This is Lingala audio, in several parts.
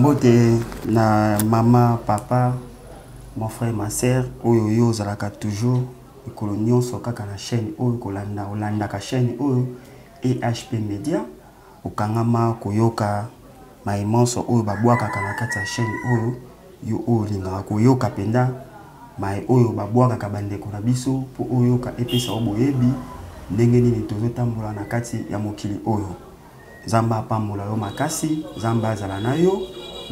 Mbote na maman, papa, mon frère, ma sœur, oyo yo zalaka toujours kolonio kaka na chaîne oyo kolanda olanda ka chaîne oyo EHP Media okangama koyoka maimonso oyo babwaka kana kati ya chaîne oyo yo oyo linga koyoka penda mai oyo babwaka ka bandeko na biso po oyo ka epesa oboyebi ndenge nini tozotambola na kati ya mokili oyo Zamba pambola yo makasi Zamba azala na yo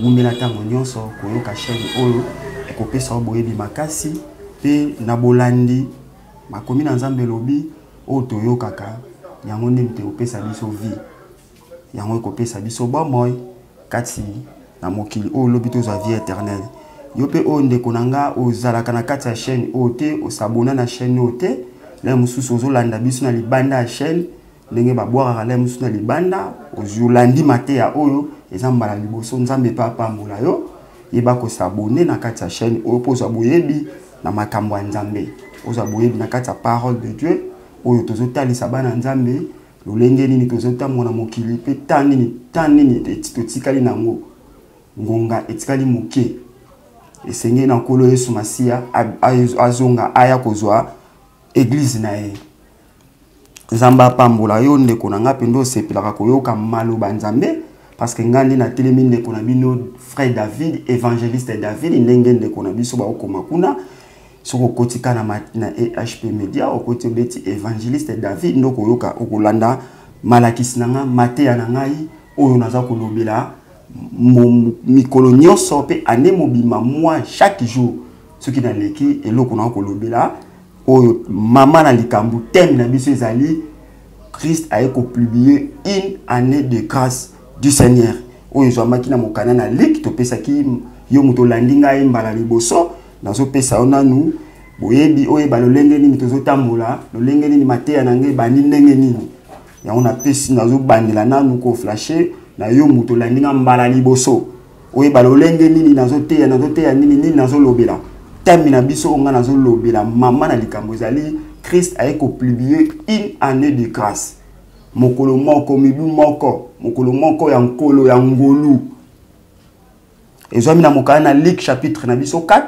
ngumela tango nyonso koyoka chaîne oyo ekopesa oboyebi makasi pe na bolandi makomi na Nzambe lobi oyo toyokaka yango nde mte opesa biso vie yango ekopesa biso bomoi kati na mokili oyo lobi tozwa vie éternelle yo pe oyo ndeko na nga ozalaka na kati ya chaîne oyo te osabona na chaîne oyo te le mosusu ozolanda biso na libanda ya chaîne ndenge babwakaka le mosusu na libanda ozolandi mateya oyo eza mbala liboso Nzambe pe apambola yo yeba kosabone na kati ya chaîne oyo po ozwa boyebi na makambo ya Nzambe ozwa boyebi na kati ya parole de Dieu oyo tozotalisa bana Nzambe lolenge nini tozotambola mokili pe tanini totikali nango ngonga etikali moke esenge na nkolo Yesu Masia azonga aya kozwa église na ye Nzamba pambola yo ndeko na nga pe ndo sepelaka koyoka maloba Nzambe parce que ngandi na telemi ndeko na bino frère David évangéliste David ndenge ndeko na biso ba okoma kuna soko kotika na EHP Media okoti beti évangéliste David ndoko yoka okolanda malakisi nanga mateya na ngai oyo naza kolobela mikolo nyonso pe ane mobima moi chaque jour soki na leki eloko na kolobela oyo mama na likambu thème na biso ezali Christ a publié une année de grâce du Seigneur oyo zwamaki na mokana na lik to pesaki yo muto landinga mbala liboso nazo pesa onanu boyebi oye balolenge nini tozotambola lolenge nini mateya na ngai bani ndenge nini yango na pesi nazo bandela nanu ko flasher na yo muto landinga mbala liboso oye balolenge nini nazo teya nini nazo lobela thème na biso nga nazo lobela mama na likambo ezali Christ a publié une année de grâce mokolo moko mibu moko mokolo moko ya nkolo ya ngolu ezwami na mokana na Luc chapitre na biso 4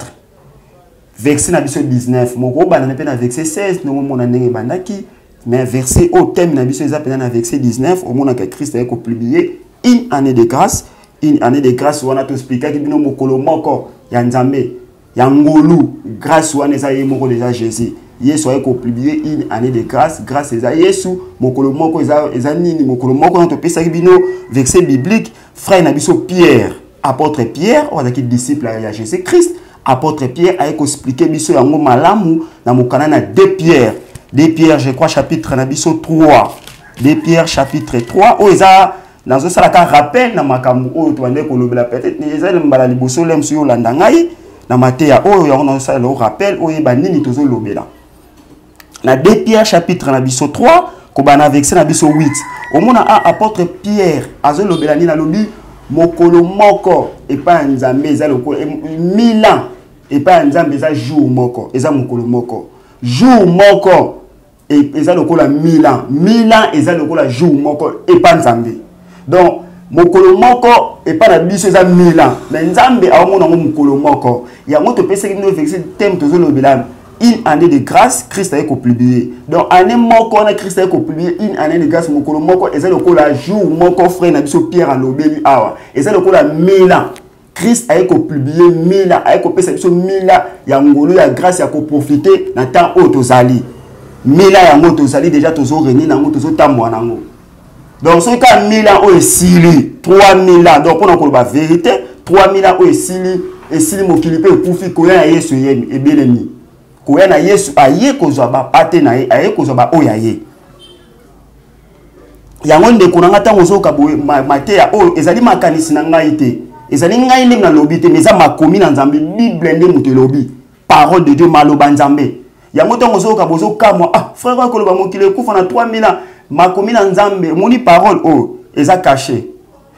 verset na biso 19 moko bana na pe na verset 16 no mona ndenge bandaki mais verset au thème na biso ezapena na verset 19 au mona que Christ a publié une année de grâce wana to expliquer ki bino mokolo moko ya Nzambe ya ngolu grâce wana eza ye moko déjà Jésus Yesu a publié une année de grâce grâce à Yesu mokolo moko eza nini mokolo moko na to pesa ki bino verset biblique frère na biso Pierre apôtre Pierre ozaki disciple ya Jésus Christ apôtre Pierre a expliqué biso yango malamu na mokana na 2 Pierre je crois chapitre na biso 3 2 Pierre chapitre 3 o eza nazo salaka rappel na makambo oyo to ande ko lobela peut-être eza mbala liboso lem so yolanda ngai na mateya oyo yango nazo sala le rappel oyo ba nini tozo lobela na 2 Pierre chapitre na biso 3 ko bana verset na biso 8 au mona apôtre Pierre azo lobela ni na lobi mokolo moko et pas Nzambe eza loko 1000 ans et pas Nzambe eza jour moko eza mokolo moko jour moko et eza loko la 1000 ans eza loko la jour moko et pas Nzambe donc mokolo moko et pas la biso eza 1000 ans mais Nzambe a mona mokolo moko ya moto pesa ki no verset thème tozo lobela une année de grâce Christ a publié donc année moko na Christ a publié une année de grâce mokolo moko eza loko la jour moko frère na biso Pierre a lobeli awa eza loko la 1000 ans Christ a publié 1000 ans a pesa biso 1000 ans ya ngolo ya grâce ya ko profiter na temps o tozali 1000 ans ya ngo tozali déjà tozo régner na ngo tozo tamboa na ngo donc ce cas 1000 ans o esili 3000 ans donc on a la vérité 3000 ans o esili mokili pe pufi koya ya Yesu yemi ebelemi koya na Yesu aye kozwa ba pate na ye aye kozwa ba oya ye yango ndeko na ngata ngozoka boye mateya oyo ezali makanisi na ngai te ezali ngai ndenge na lobi te mais eza makomi na Nzambe Bible nde muto lobi parole de Dieu maloba Nzambe yango tango zoka bozo kamwa frère ko loba mokili kufa na 3000 ans makomi na Nzambe moni parole oyo eza caché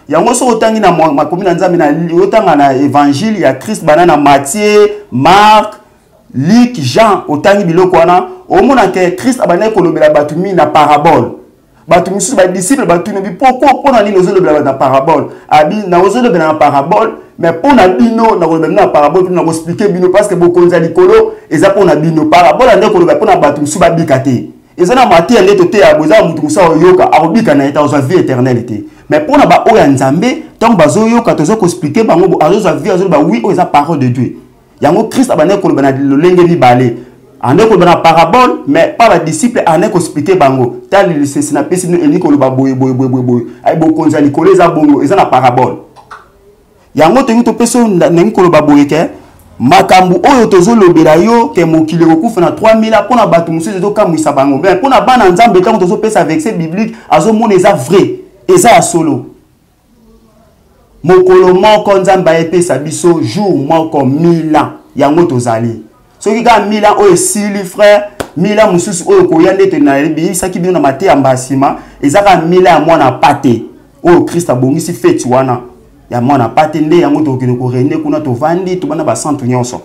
yango so otangi na makomi na Nzambe na otanga na évangile ya Christ banana Matthieu Marc Luc Jean otangi biloko wana omona ke Christ abane kolobela batumi na parabole Batu mususu ba disciple batu no bi pourquoi pona ni nozo lobela na parabole. Abi na ozo lobela na parabole, mais pona bino na lobela na parabole na expliquer bino parce que bokonza likolo eza pona bino parabole ande ko lobela pona batu mususu ba bikate. Eza na mati ande to te ya boza mutu musa oyoka arobika na eta oza vie éternelle. Mais pona ba oya nzambe tant bazo yoka tozo ko expliquer bango azo vie azo ba oui oza parole de Dieu. Yango Christ abane ko lobela na lolenge ni balé. On est dans la parabole, mais pas la disciple, on est expliqué bango. Tel le c'est na pesi no eni ko lo ba boy. Ay bo konza ni koleza bongo, eza na parabole. Yango to to peso na ko lo ba boy ke makambu oyo tozo lobela yo ke mokili ko kufa na 3000 pona batu mususu to kamwisa bango. Mais pona bana nzambe tant tozo pesa verset biblique azo mona eza vrai, eza ya solo. Mokolo moko nzamba epesa biso jour moko 1000 ans. Yango tozali. Ce qui a 1000 ans, oh, si les frères, 1000 ans, moussous, oh, koyande, tenaribi, ça qui vient de mater en bassima, et ça a 1000 ans, moi, na pâté. Oh, Christ a bon, ici, fait, tu vois, ya moi, na pâté, né, ya moi, qui nous corrène, qu'on a tout vendu, tout le monde a 100 nyonso.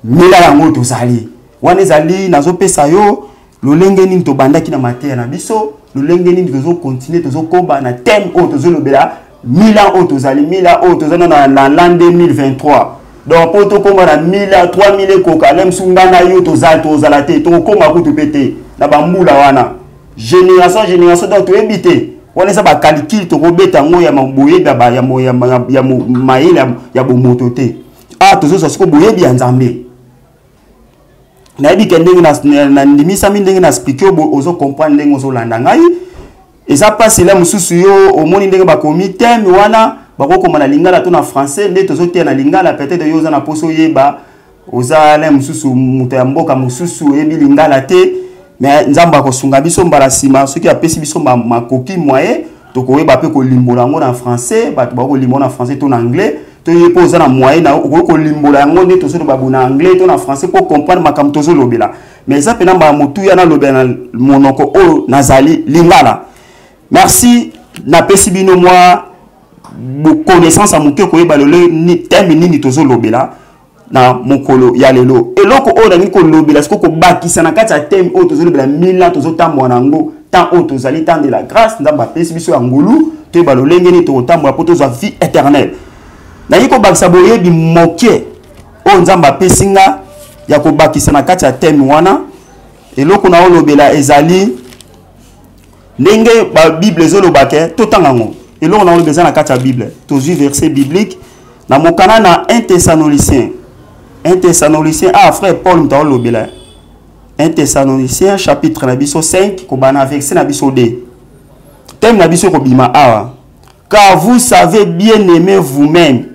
1000 ans, moi, tout zali. Wane zali, nazo pesa yo, le lengeni, to banda, qui na mater, na biso, le lengeni, tozo continuer, tozo koba, na thème, oh, tozo le bela, 1000 ans, oh, tozali, 1000 ans, oh, tozali, dans l'an 2023. Donc, pour tout comme on a 1000 3000 coca, même si on a eu tous la tête, tout comme on a tout pété, la bamboula wana. Génération, donc tu éviter. On est ça, bah, calcul, tu rebêtes en moi, ya mambouye, ya maïl, ya mototé. Ah, tout ça, c'est que bouye bien zambé. Na dit que na ndimisa mindenge na expliquer ozo comprendre ndenge ozo landa ngai. Et ça passe là mususu yo au moni ndenge ba comité wana. Bako na lingala to na français nde tozote na lingala peut-être yo za na poso yeba oza la mususu muto ya mboka mususu ebi lingala te mais nzamba ko sunga biso mbala sima soki apesi biso makoki moyen to ko yeba pe ko limbola ngo na français bato bako limbola na français to na anglais to yepo oza na moyen na ko limbola ngo nde tozo ba na anglais to na français pour comprendre makam tozo lobela mais ça pena ba mutu ya na lobela monoko o nazali lingala. Merci na pesi bino moi connaissance à mon cœur koyeba lelo ni thème nini tozo lobela na mokolo ya lelo eloko o na niko lobela siko ko bakisa na kati ya thème o tozo lobela 1000 ans tozo tambo nango tant o tozali temps de la grâce ndamba pesi biso ya ngulu toyeba lolenge ni to tambo po tozo vie éternelle na yiko bakisa boyebi moke o nzamba pesinga ya ko bakisa na kati ya thème wana eloko na o lobela ezali ndenge ba bible zo lobake to tangango. Et là, on a besoin de la Bible. Tous les versets bibliques. Dans mon canal, na 1 Thessaloniciens. 1 Thessaloniciens. Ah, frère Paul, nous avons le 1 Thessaloniciens, chapitre 5, kobana verset 2. Thème nabiso kobima awa. Car vous savez bien aimer vous-même.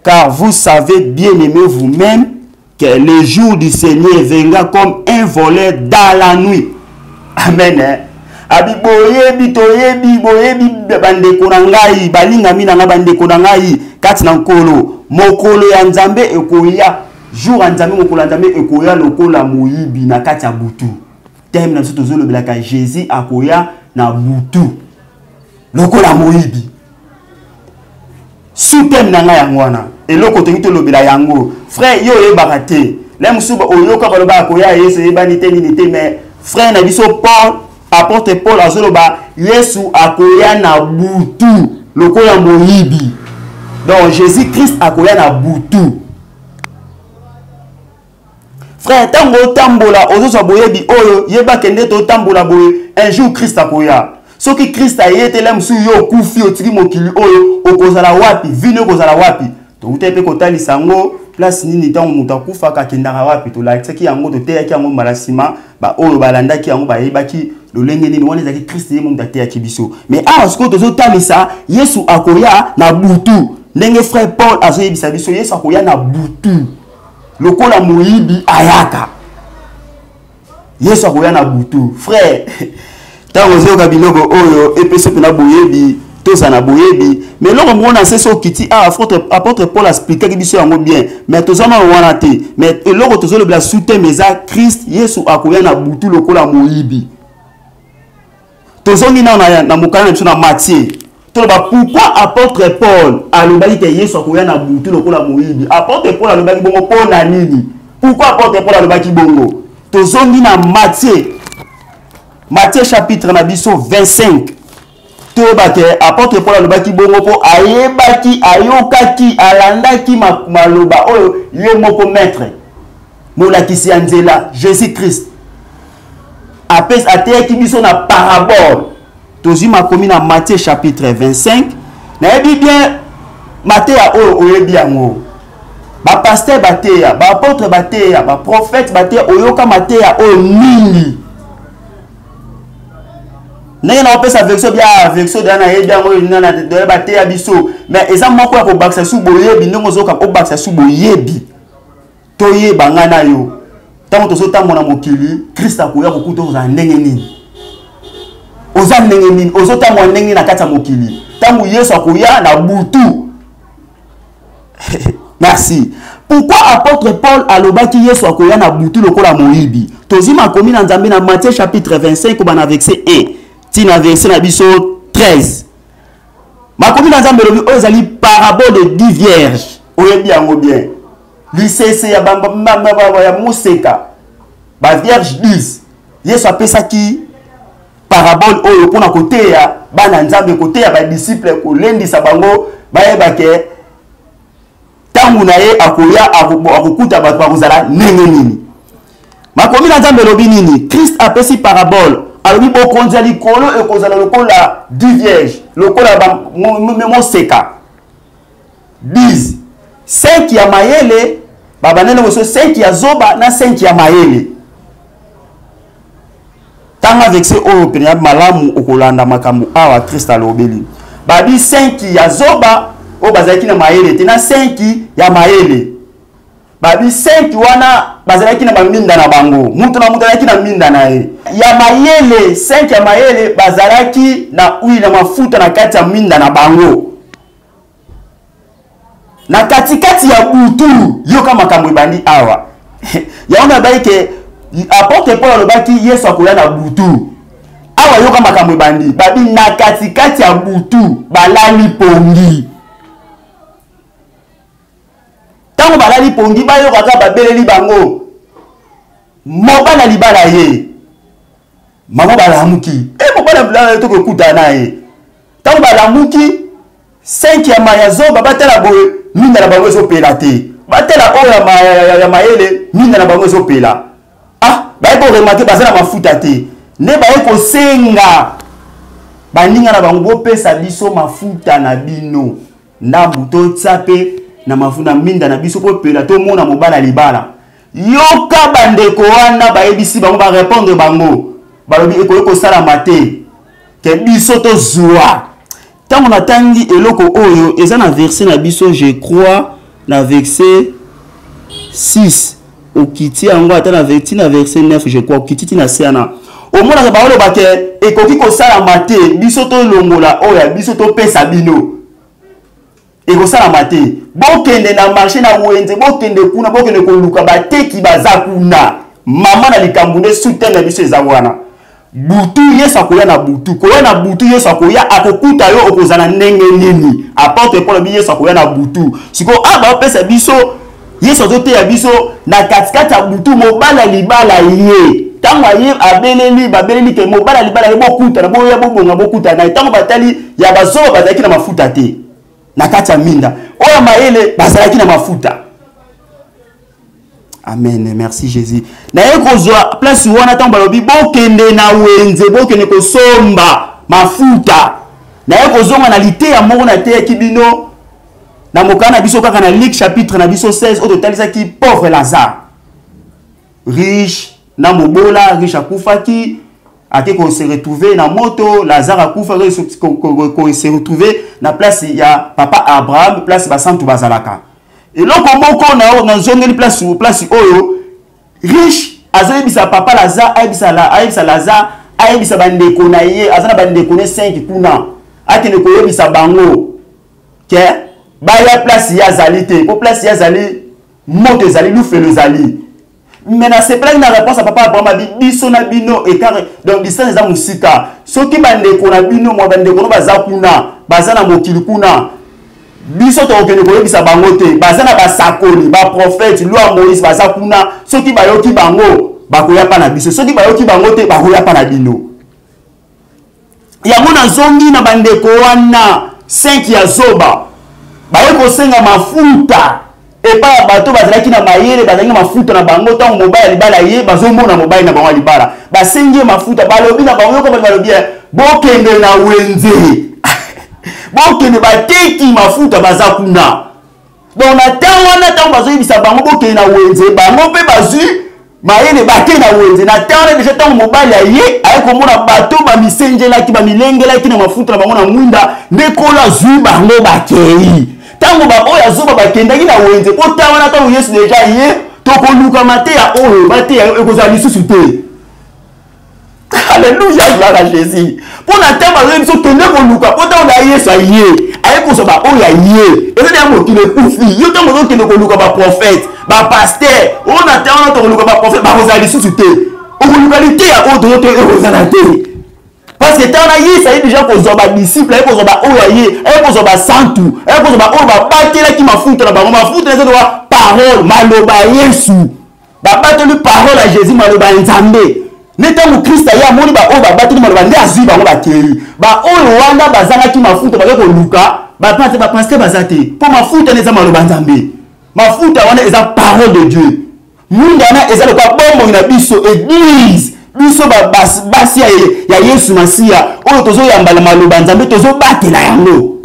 Car vous savez bien aimer vous-même que le jour du Seigneur viendra comme un voleur dans la nuit. Amen. Abi boyebi toyebi boyebi bande konangai balinga mina na bande konangai kati na nkolo mokolo ya nzambe ekoya jour ya nzambe mokolo ya nzambe ekoya lokola moyibi na kati ya butu thème na biso tozolobela ka Jésus akoya na butu lokola moyibi sous thème na nga yango wana eloko tongi tolobela yango frère yo yebaka te la musuba oyoka baloba akoya yesu yebani te nini te mais frère na biso Paul apôtre Paul azoloba Yesu akoya na butu lokola moyibi. Donc Jésus Christ akoya na butu. Frère tango tambola ozo boyebi oyo yeba kende to tambola boye un jour Christ akoya. Soki Christ ayete la msu yo kufi otiki mokili oyo okozala wapi vino kozala wapi to utepe kotali sango place nini tango mutakufa ka kendaka wapi to la tseki yango to teyaki yango malasima ba oyo balandaki yango bayebaki lolenge nini wana ezaki Christ ye mungu teyaki biso mais awa siko tozo tamisa Yesu akoya na butu ndenge frère Paul azoyebisa biso Yesu akoya na butu lokola moyibi ayaka Yesu akoya na butu frère tango zoka biloko oyo epese pena boyebi toza na boyebi mais loko mona seso kiti apôtre Paul expliquer biso yango bien mais tozana wana te mais loko tozolo bla soute meza Christ Yesu akoya na butu lokola moyibi tozongi na mokana na biso na Matthieu toloba pourquoi apôtre Paul alobaki te Yesu akoya na butu lokola moyibi apôtre Paul alobaki bongo pona nini pourquoi apôtre Paul alobaki bongo tozongi na Matthieu Matthieu chapitre na biso 25. Tobake apôtre Paul alobaki bongo po ayebaki ayokaki alandaki maloba oyo ye moko maître molakisi anzela Jésus Christ. Apes ateyaki biso na parabole. Tozi makomi na Matthieu chapitre 25. Na yebi bien Matthieu oyo oyebi yango. Ba pasteur bateya, ba apôtre bateya, ba prophète bateya oyoka Matthieu oyo mingi. N'est pas sa version bien version dans la yédia na de bateya biso mais eza moko ya ko baksa su boyebi ndongo zoka ko baksa su boyebi. Toye bangana yo. Tant to so tamona mokili Christ akoya kokuta za ndenge nini. Oza ndenge nini, ozo tamona ndenge na kata mokili. Tangu Yesu akoya na butu. Merci. Pourquoi apôtre Paul alobaki Yesu akoya na butu lokola moyibi? Tozima komi na Nzambe na Matthieu chapitre 25 ko bana verset 1. Tina verset na biso 13. Makomi na Nzambe lobi ozali parabole de 10 vierges. Oyebi yango bien. Lisese ya ya museka. Ba vierge 10. Yesu apesaki parabole oyo pona koteya bana Nzambe koteya ba disciple ko lendisa bango bayebake tangu na ye akoya akokuta bato bakozala ndenge nini. Makomi na Nzambe lobi nini? Christ apesi parabole alobi bokonza likolo ekozala lokola 10 vierges lokola moseka 10 5 ya mayele babanene moso 5 ya zoba na 5 ya mayele. Tanga verset oyo pena malamu okolanda makambo awa Christ alobeli babi 5 ya zoba o bazalaki na mayele te na 5 ya mayele babi 5 wana bazalaki na baminda na bango mutu na mutu alaki na minda na ye ya mayele 5 ya mayele bazalaki na uyi na mafuta na kati ya minda na bango na katikati ya butu yoka makambo ebandi awa yaona baike apôtre Paul alobaki Yesu akoya na butu awa yoka makambo ebandi babi na katikati ya butu balali pongi. Tango balali pongi bayo kaka babeleli bango mobala libala ye mama balamuki mobala libala to kokuta na ye tango balamuki 5 ya mayazo babatela boye minda na bango ezopela te batela oyo ya mayele minda na bango ezopela baye ko remarquer bazana mafuta te ne baye ko senga baninga na bango bopesa biso mafuta na bino ndambu to tsape na mafuta minda na biso po pela to mona mobala libala yoka bandeko wana bayebisi bango ba répondre bango balobi eko sala mate ke biso to zwa tango natangi eloko oyo eza na verset na biso je crois na verset 6 okiti yango ata na verset 9 je crois okiti na seana omona ke baolo bake ekoki ko sala mate biso to longola oya biso to pesa bino ekosala te bokende na marché na wenze bokende kuna bokende koluka bateki baza kuna mama na likambo nde soutien na biso eza wana butu Yesu akoya na butu koya na butu Yesu akoya akokuta yo okozana ndenge nini apôtre Paul bi Yesu akoya na butu siko aba pesa biso Yesu azote ya biso na katikati ya butu mobala libala ye tango aye abeleli babeleli ke mobala libala ye bokuta na boya bobonga bokuta na tango batali ya bazoba bazaki na mafuta te na kati ya minda oya mayele bazalaki na mafuta. Amen, merci Jésus. Na ekozwa place wana tango balobi bokende na wenze bokende kosomba mafuta na ekozonga na lite ya moko na te kibino na mokana biso kaka na Luc chapitre na biso 16 au total qui pauvre Lazare riche na mobola riche akufaki ate ko se retrouver na moto Lazare akufa ko se retrouver na place ya papa Abraham place ba santu bazalaka eloko moko na zongeli place oyo riche azobisa papa Lazare aibisa Lazare aibisa bandeko na ye azana bandeko ne 5 kuna akene ko yebisa bango ke baya place ya zali te po place ya zali moto zali lufelo zali mais na se plaît na réponse à papa Abraham biso na bino écart donc distance za musika soki bandeko na bino mo bandeko no baza kuna bazana mokili kuna biso to okene ko yebisa bango te bazana basakoli ba prophète loi Moïse baza kuna soki bayoki bango bakoya pa na biso soki bayoki bango te bakoya pa na bino yango na zongi na bandeko wana 5 ya zoba baye kosenga mafuta epa ya bato bazalaki na mayele bazalaki mafuta na bango tango mobile libala ye bazomona mobile na bango libala basengi mafuta balobi na bango ko balobi bokende na wenze bokende bateki mafuta bazakuna donc na tango wana tango bazoyibisa bango bokende na wenze bango pe bazui mayele bake na wenze na tango déjà tango mobile ye aye komona bato ba misengelaki ba milengelaki na mafuta na bango na mwinda ndekola zui bango bakei tango ba oya zoba bakendaki na wenze po tango na tango Yesu déjà ye tokoluka mate ya oyo mate ya ekozala lisusu te. Alléluia, gloire à Jésus. Pour la terre, nous sommes tenus pour nous. Pour la Yesu aye, aye ko so ba oya ye. Et c'est un mot qui le poufi. Yo tango zo kende ko luka ba prophète, ba pasteur. On a tango to luka ba prophète, ba kozala lisusu te. O localité ya odo to ekozala te. Parce que tant Yesu aye déjà ko zo ba disciple, aye ko zo ba oya ye, aye ko zo ba santu, aye ko zo ba oyo ba batela ki mafuta na bango, mafuta na zo parole, maloba Yesu. Ba bateli parole à Jésus, maloba Nzambe. Netango Christ ya moni ba o ba bateli maloba nde azui bango bakeli ba oyo wanda bazanga ki mafuta bakeko luka ba pasteur bazate po mafuta neza maloba Nzambe mafuta wana eza parole de Dieu munda na eza le kwa bombo na biso église biso ba basi ya Yesu Masia oyo tozo yambala maloba Nzambe tozo batela yango